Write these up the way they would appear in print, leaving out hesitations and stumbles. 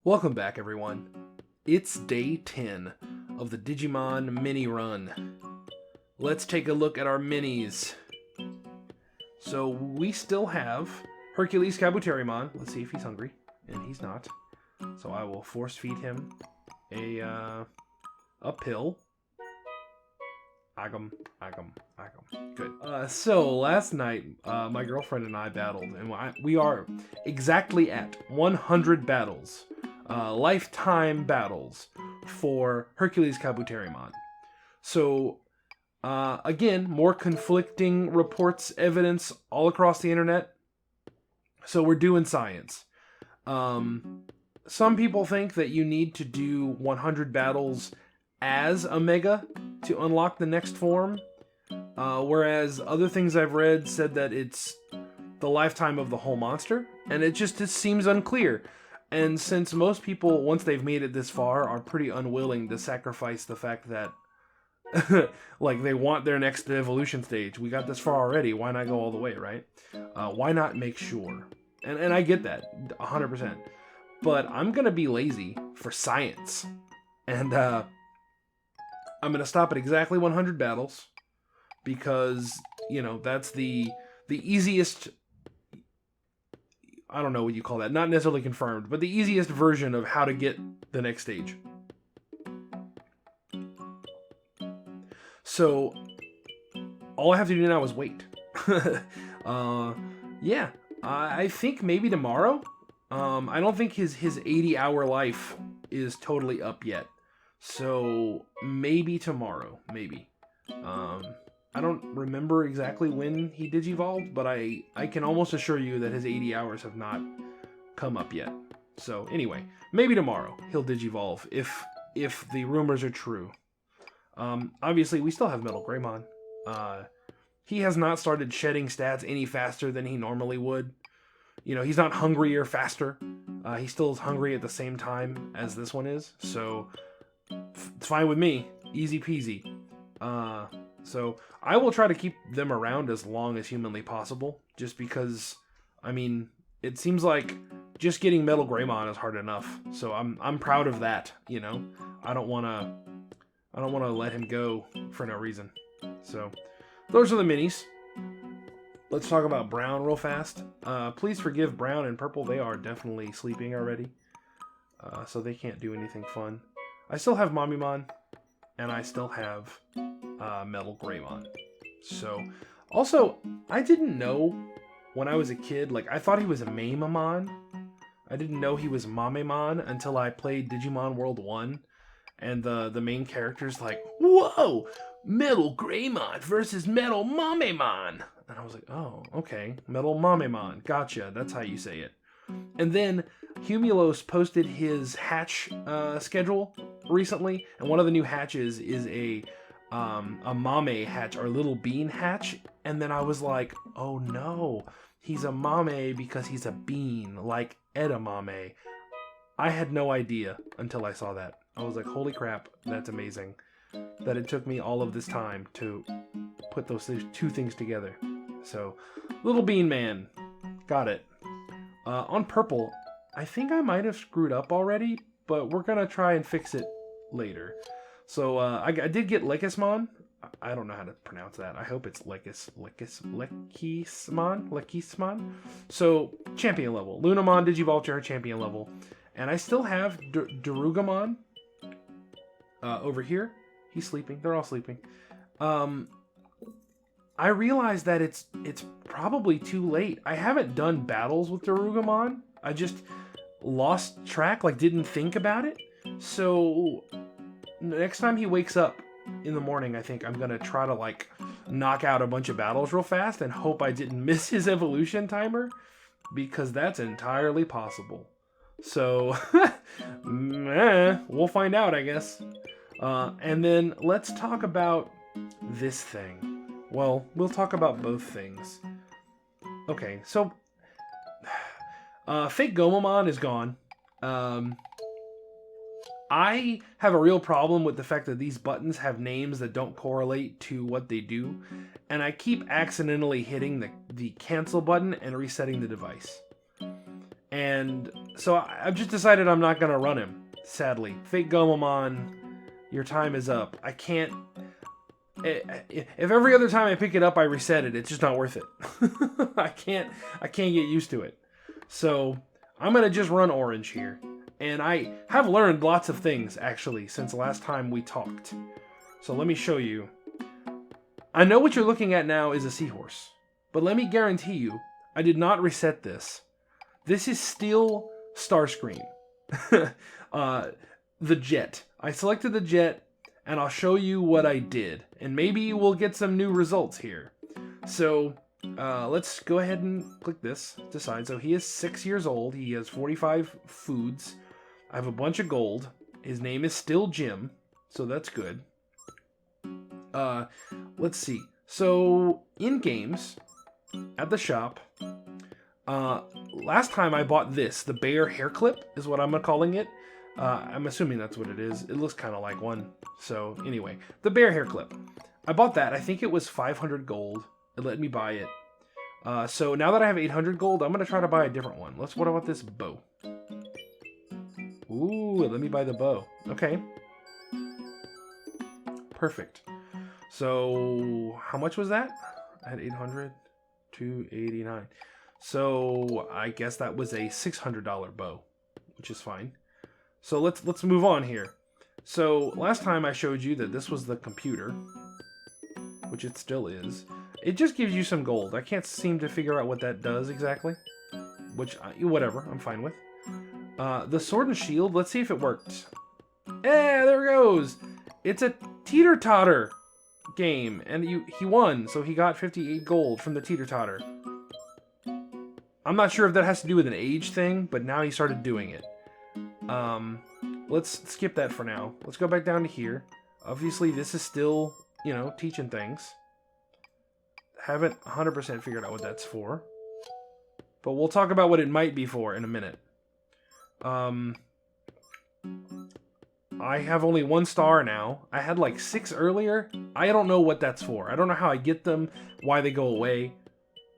Welcome back, everyone. It's day 10 of the Digimon Mini Run. Let's take a look at our minis. So we still have Hercules Cowboy. Let's see if he's hungry, and he's not. So I will force feed him a pill. Agam. Good. So last night, my girlfriend and I battled, and we are exactly at 100 battles. Lifetime battles for Hercules Cowboy. So, again, more conflicting reports, evidence all across the internet. So we're doing science. Some people think that you need to do 100 battles as a Mega to unlock the next form. Whereas other things I've read said that it's the lifetime of the whole monster. And it seems unclear. And since most people, once they've made it this far, are pretty unwilling to sacrifice the fact that like they want their next evolution stage. We got this far already. Why not go all the way, right? Why not make sure? And I get that 100%. But I'm going to be lazy for science. And I'm going to stop at exactly 100 battles because, you know, that's the easiest, I don't know what you call that, not necessarily confirmed, but the easiest version of how to get the next stage. So, all I have to do now is wait. Yeah, I think maybe tomorrow. I don't think his 80-hour life is totally up yet. So, maybe tomorrow, maybe. I don't remember exactly when he digivolved, but I can almost assure you that his 80 hours have not come up yet. So anyway, maybe tomorrow he'll digivolve if the rumors are true. Obviously, we still have Metal Greymon. He has not started shedding stats any faster than he normally would. You know, he's not hungrier faster. He still is hungry at the same time as this one is. So it's fine with me. Easy peasy. So I will try to keep them around as long as humanly possible, just because, I mean, it seems like just getting Metal Greymon is hard enough. So I'm proud of that, you know. I don't want to let him go for no reason. So those are the minis. Let's talk about Brown real fast. Please forgive Brown and Purple. They are definitely sleeping already. So they can't do anything fun. I still have Mommymon, and I still have Metal Greymon. So, also, I didn't know when I was a kid, like, I thought he was a Mamemon. I didn't know he was Mamemon until I played Digimon World 1, and the main character's like, whoa, Metal Greymon versus Metal Mamemon. And I was like, oh, okay, Metal Mamemon, gotcha, that's how you say it. And then Humulos posted his hatch schedule recently, and one of the new hatches is a mame hatch, or little bean hatch, and then I was like, oh no, he's a mame because he's a bean, like edamame. I had no idea until I saw that. I was like, holy crap, that's amazing that it took me all of this time to put those two things together. So, little bean man, got it. On Purple, I think I might have screwed up already, but we're gonna try and fix it later. So, I did get Lekismon. I don't know how to pronounce that. I hope it's Lekismon. So, champion level. Lunamon Digivolture, champion level. And I still have Darugamon over here. He's sleeping. They're all sleeping. I realized that it's probably too late. I haven't done battles with Darugamon. I just lost track, like didn't think about it. So next time he wakes up in the morning, I think I'm gonna try to like knock out a bunch of battles real fast and hope I didn't miss his evolution timer, because that's entirely possible. So we'll find out, I guess. And then let's talk about this thing. Well, we'll talk about both things. Okay, so fake Goemon is gone. I have a real problem with the fact that these buttons have names that don't correlate to what they do, and I keep accidentally hitting the cancel button and resetting the device. And so I've just decided I'm not going to run him, sadly. Fake Goemon, your time is up. I can't... If every other time I pick it up I reset it, it's just not worth it. I can't get used to it. So I'm going to just run orange here. And I have learned lots of things, actually, since the last time we talked. So let me show you. I know what you're looking at now is a seahorse. But let me guarantee you, I did not reset this. This is still Starscream. The jet. I selected the jet, and I'll show you what I did. And maybe we'll get some new results here. So, let's go ahead and click this. Decide. So he is 6 years old. He has 45 foods. I have a bunch of gold. His name is still Jim. So that's good. Let's see. So, in games, at the shop, last time I bought this. The bear hair clip is what I'm calling it. I'm assuming that's what it is. It looks kind of like one. So anyway, the bear hair clip. I bought that. I think it was 500 gold. It let me buy it. So now that I have 800 gold, I'm going to try to buy a different one. What about this bow? Ooh, let me buy the bow. Okay. Perfect. So how much was that? I had 800, 289. So I guess that was a $600 bow, which is fine. So let's move on here. So last time I showed you that this was the computer, which it still is. It just gives you some gold. I can't seem to figure out what that does exactly, which whatever, I'm fine with. The sword and shield, let's see if it worked. Yeah, there it goes. It's a teeter-totter game, and he won, so he got 58 gold from the teeter-totter. I'm not sure if that has to do with an age thing, but now he started doing it. Let's skip that for now. Let's go back down to here. Obviously, this is still, teaching things. Haven't 100% figured out what that's for. But we'll talk about what it might be for in a minute. I have only 1 star now. I had like 6 earlier. I don't know what that's for. I don't know how I get them, why they go away.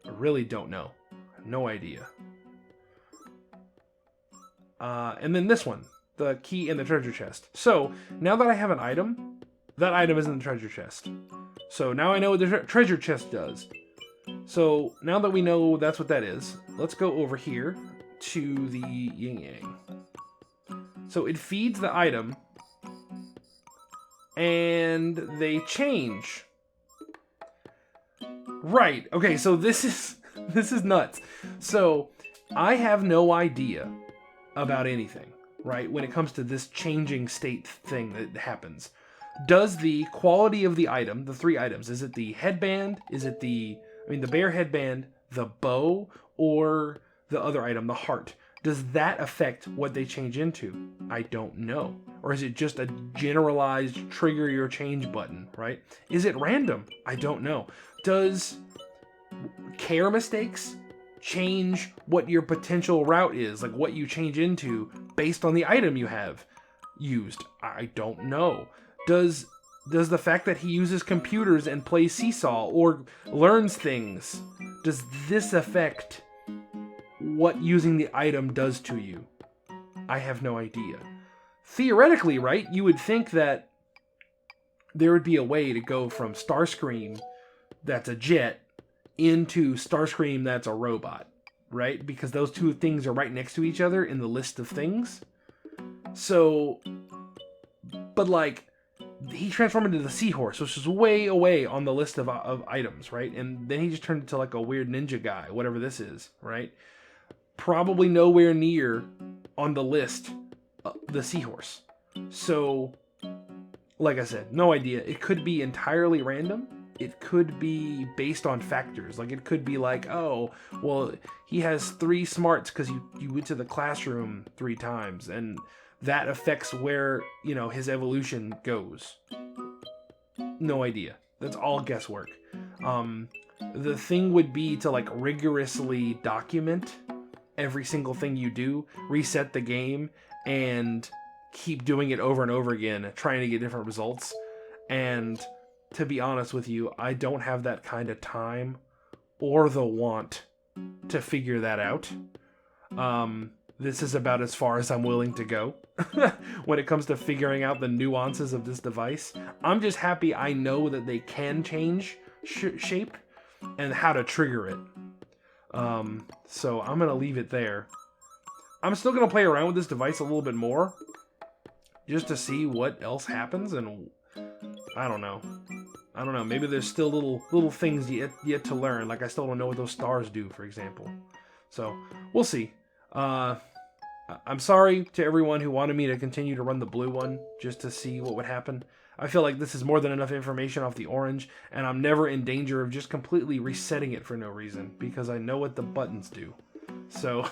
I really don't know. No idea. And then this one, the key in the treasure chest. So now that I have an item, that item is in the treasure chest. So now I know what the treasure chest does. So now that we know that's what that is, let's go over here to the yin yang. So it feeds the item, and they change. Right. Okay. So this is nuts. So I have no idea about anything, right? When it comes to this changing state thing that happens. Does the quality of the item, the 3 items, is it the headband? Is it the bear headband, the bow, or the other item, the heart? Does that affect what they change into? I don't know. Or is it just a generalized trigger your change button, right? Is it random? I don't know. Does care mistakes change what your potential route is, like what you change into based on the item you have used? I don't know. Does the fact that he uses computers and plays Seesaw or learns things, does this affect what using the item does to you? I have no idea. Theoretically, right, you would think that there would be a way to go from Starscream that's a jet into Starscream that's a robot, right? Because those two things are right next to each other in the list of things. So, but like, he transformed into the seahorse, which is way away on the list of items, right? And then he just turned into like a weird ninja guy, whatever this is, right? Probably nowhere near on the list, the seahorse. So, like I said, no idea. It could be entirely random. It could be based on factors. Like, it could be like, oh, well, he has 3 smarts because you went to the classroom 3 times, and that affects where, his evolution goes. No idea. That's all guesswork. The thing would be to, like, rigorously document every single thing you do, reset the game, and keep doing it over and over again, trying to get different results. And to be honest with you, I don't have that kind of time or the want to figure that out. This is about as far as I'm willing to go when it comes to figuring out the nuances of this device. I'm just happy I know that they can change shape and how to trigger it. So I'm going to leave it there. I'm still going to play around with this device a little bit more just to see what else happens, and I don't know. Maybe there's still little things yet to learn. Like I still don't know what those stars do, for example. So we'll see. I'm sorry to everyone who wanted me to continue to run the blue one just to see what would happen. I feel like this is more than enough information off the orange, and I'm never in danger of just completely resetting it for no reason, because I know what the buttons do. So,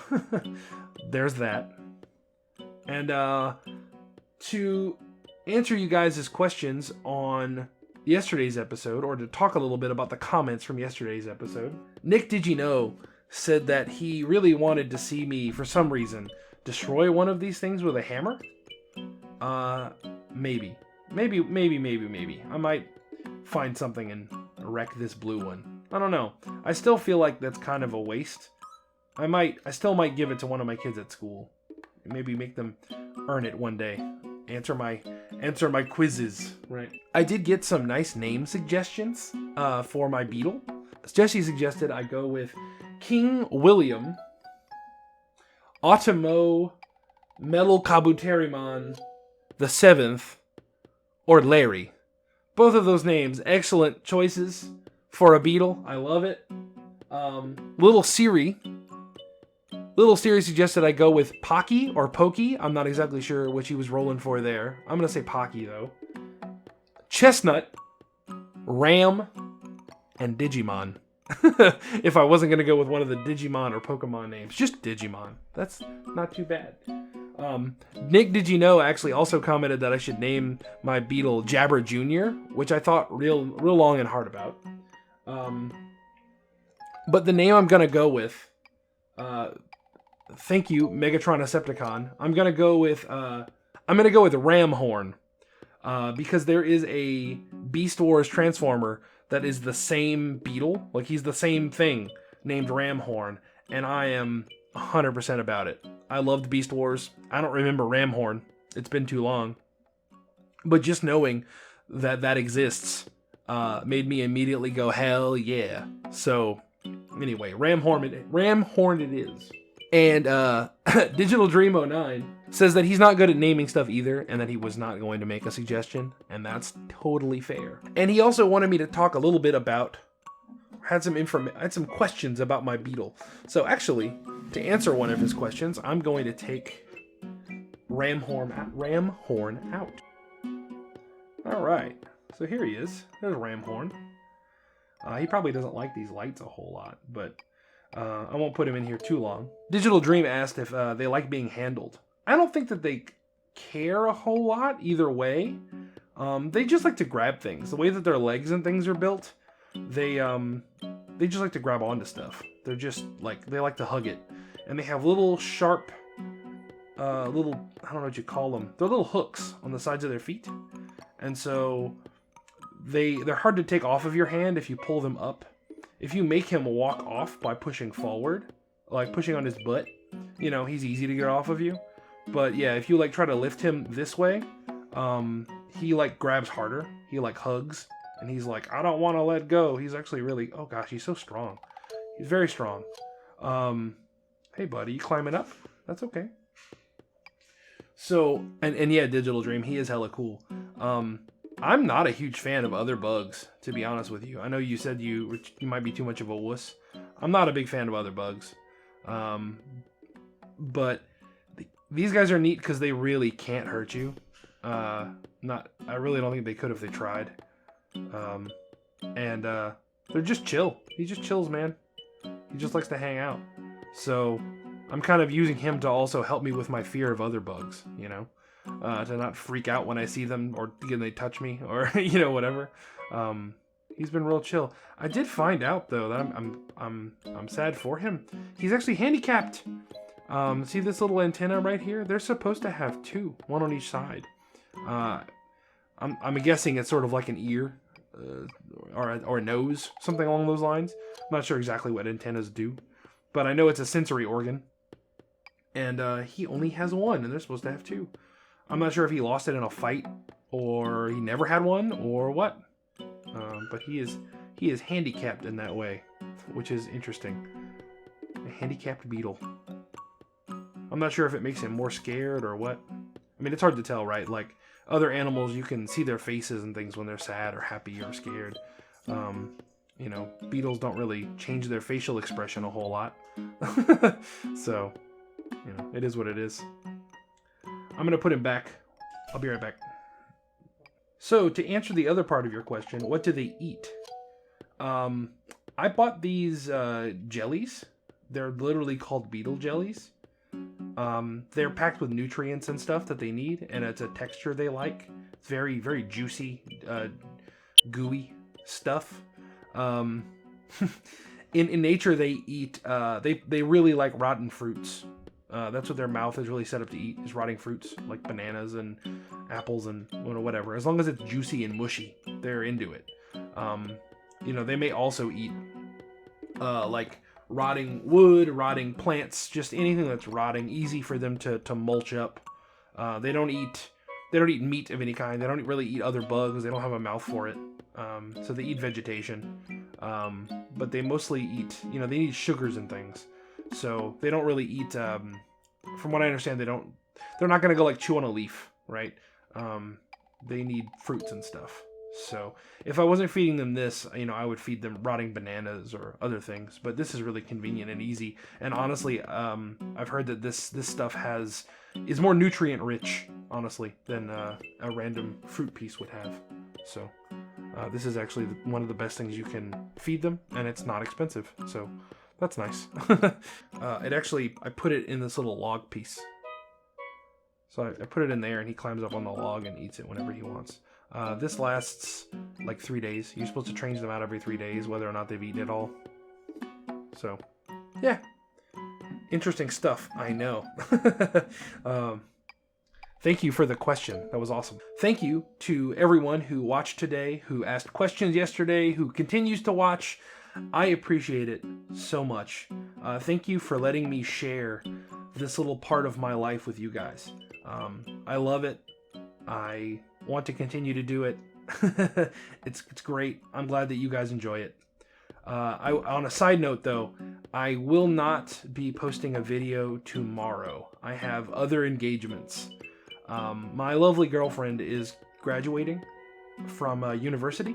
there's that. And, to answer you guys' questions on yesterday's episode, or to talk a little bit about the comments from yesterday's episode, Nick Did You Know said that he really wanted to see me, for some reason, destroy one of these things with a hammer. Maybe. I might find something and wreck this blue one. I don't know. I still feel like that's kind of a waste. I still might give it to one of my kids at school. Maybe make them earn it one day. Answer my quizzes, right? I did get some nice name suggestions for my Beetle. Jesse suggested I go with King William, Automo Metalkabuterimon the 7th, or Larry. Both of those names, excellent choices for a Beetle. I love it. Little Siri suggested I go with Pocky or Pokey. I'm not exactly sure which he was rolling for there. I'm going to say Pocky, though. Chestnut, Ram, and Digimon. If I wasn't going to go with one of the Digimon or Pokemon names. Just Digimon. That's not too bad. Nick Did You Know actually also commented that I should name my Beetle Jabber Jr., which I thought real long and hard about. But the name I'm going to go with... thank you, Megatron Decepticon. I'm gonna go with Ramhorn, because there is a Beast Wars Transformer that is the same Beetle, like he's the same thing, named Ramhorn, and I am 100% about it. I loved Beast Wars. I don't remember Ramhorn. It's been too long, but just knowing that exists made me immediately go hell yeah. So anyway, Ramhorn it is. And Digital Dream 09 says that he's not good at naming stuff either, and that he was not going to make a suggestion, and that's totally fair. And he also wanted me to talk a little bit about, had some questions about my Beetle. So actually, to answer one of his questions, I'm going to take Ramhorn out. All right, so here he is. There's Ramhorn. He probably doesn't like these lights a whole lot, but I won't put him in here too long. Digital Dream asked if they like being handled. I don't think that they care a whole lot either way. They just like to grab things. The way that their legs and things are built, they just like to grab onto stuff. They're just like, they like to hug it. And they have little sharp, I don't know what you call them. They're little hooks on the sides of their feet. And so they're hard to take off of your hand if you pull them up. If you make him walk off by pushing forward, like pushing on his butt, he's easy to get off of you. But yeah, if you like try to lift him this way, he like grabs harder. He like hugs, and he's like, I don't want to let go. He's actually really, oh gosh, he's so strong. He's very strong. Hey buddy, you climbing up? That's okay. So, and yeah, Digital Dream, he is hella cool. I'm not a huge fan of other bugs, to be honest with you. I know you said you might be too much of a wuss. I'm not a big fan of other bugs. But these guys are neat because they really can't hurt you. I really don't think they could if they tried. And they're just chill. He just chills, man. He just likes to hang out. So I'm kind of using him to also help me with my fear of other bugs, to not freak out when I see them or when they touch me or whatever. He's been real chill. I did find out though that I'm sad for him. He's actually handicapped. See this little antenna right here? They're supposed to have two, one on each side. I'm guessing it's sort of like an ear or a nose, something along those lines. I'm not sure exactly what antennas do, but I know it's a sensory organ. And he only has one, and they're supposed to have two. I'm not sure if he lost it in a fight, or he never had one, or what. But he is handicapped in that way, which is interesting. A handicapped beetle. I'm not sure if it makes him more scared or what. I mean, it's hard to tell, right? Like, other animals, you can see their faces and things when they're sad or happy or scared. You know, beetles don't really change their facial expression a whole lot. So, you know, it is what it is. I'm going to put him back. I'll be right back. So, to answer the other part of your question, what do they eat? I bought these jellies. They're literally called beetle jellies. They're packed with nutrients and stuff that they need, and it's a texture they like. It's very, very juicy, gooey stuff. In nature, they eat. They really like rotten fruits. That's what their mouth is really set up to eat, is rotting fruits like bananas and apples and whatever. As long as it's juicy and mushy, they're into it. You know, they may also eat like rotting wood, rotting plants, just anything that's rotting, easy for them to mulch up. They don't eat meat of any kind. They don't really eat other bugs. They don't have a mouth for it. So they eat vegetation. But they mostly eat, you know, they need sugars and things. So they don't really eat, from what I understand, they're not going to go like chew on a leaf, right? They need fruits and stuff. So if I wasn't feeding them this, you know, I would feed them rotting bananas or other things. But this is really convenient and easy. And honestly, I've heard that this stuff is more nutrient rich, honestly, than a random fruit piece would have. So this is actually one of the best things you can feed them, and it's not expensive. So that's nice. I put it in this little log piece. So I put it in there, and he climbs up on the log and eats it whenever he wants. This lasts like 3 days. You're supposed to change them out every 3 days, whether or not they've eaten it all. So, yeah. Interesting stuff, I know. Thank you for the question. That was awesome. Thank you to everyone who watched today, who asked questions yesterday, who continues to watch. I appreciate it so much. Thank you for letting me share this little part of my life with you guys. I love it. I want to continue to do it. It's great. I'm glad that you guys enjoy it. On a side note, though, I will not be posting a video tomorrow. I have other engagements. My lovely girlfriend is graduating from university,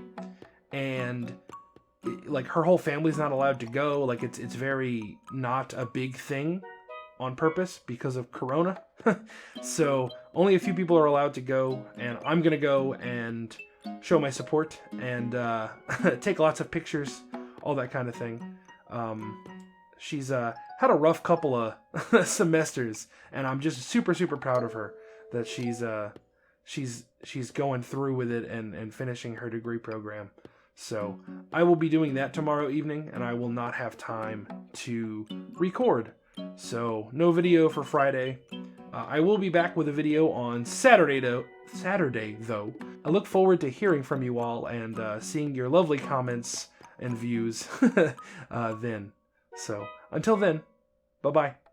and like her whole family's not allowed to go. Like it's very not a big thing on purpose because of Corona. So only a few people are allowed to go, and I'm gonna go and show my support and take lots of pictures, all that kind of thing. She's had a rough couple of semesters, and I'm just super proud of her that she's going through with it and finishing her degree program. So I will be doing that tomorrow evening, and I will not have time to record. So no video for Friday. I will be back with a video on Saturday though. I look forward to hearing from you all and seeing your lovely comments and views then. So until then, bye-bye.